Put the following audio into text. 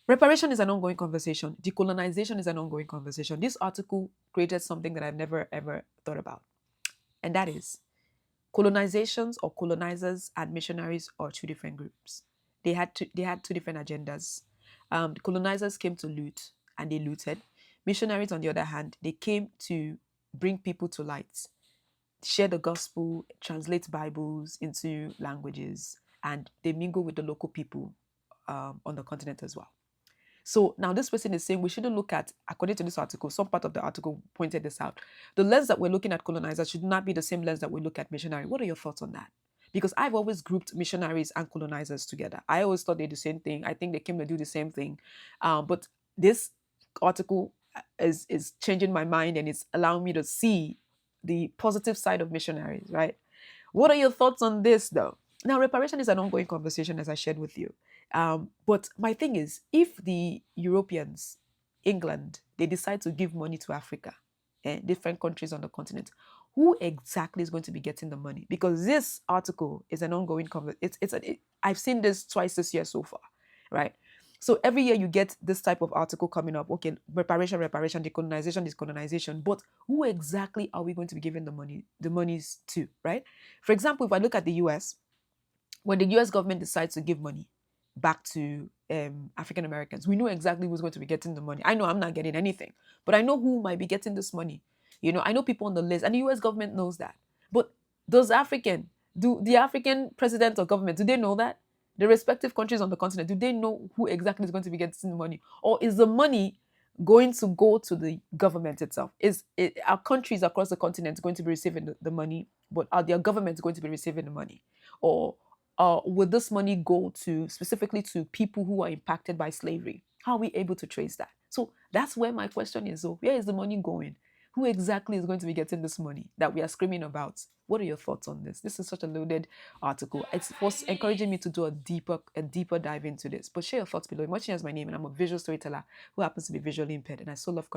Reparation is an ongoing conversation. Decolonization is an ongoing conversation. This article created something that I've never ever thought about, and that is colonizations or colonizers and missionaries are two different groups. They had two different agendas. The colonizers came to loot and they looted. Missionaries, on the other hand, they came to bring people to light, share the gospel, translate Bibles into languages, and they mingle with the local people on the continent as well. So now this person is saying we shouldn't look at, according to this article, some part of the article pointed this out. The lens that we're looking at colonizers should not be the same lens that we look at missionary. What are your thoughts on that? Because I've always grouped missionaries and colonizers together. I always thought they do the same thing. I think they came to do the same thing. But this article is changing my mind and it's allowing me to see the positive side of missionaries, right? What are your thoughts on this, though? Now, reparation is an ongoing conversation, as I shared with you. But my thing is, if the Europeans, England, they decide to give money to Africa, different countries on the continent, who exactly is going to be getting the money? Because this article is an ongoing conversation. I've seen this twice this year so far, right? So every year you get this type of article coming up. Okay, reparation, decolonization, decolonization. But who exactly are we going to be giving the monies to, right? For example, if I look at the US, when the US government decides to give money back to African Americans, we know exactly who's going to be getting the money. I know I'm not getting anything, but I know who might be getting this money. I know people on the list, and the US government knows that. But do the African president or government, do they know that? The respective countries on the continent, do they know who exactly is going to be getting the money? Or is the money going to go to the government itself? Are countries across the continent going to be receiving the money, but are their governments going to be receiving the money? Or would this money go to specifically to people who are impacted by slavery? How are we able to trace that? So that's where my question is. So where is the money going? Who exactly is going to be getting this money that we are screaming about? What are your thoughts on this? This is such a loaded article. It's encouraging me to do a deeper dive into this. But share your thoughts below. Emotion is my name, and I'm a visual storyteller who happens to be visually impaired, and I so love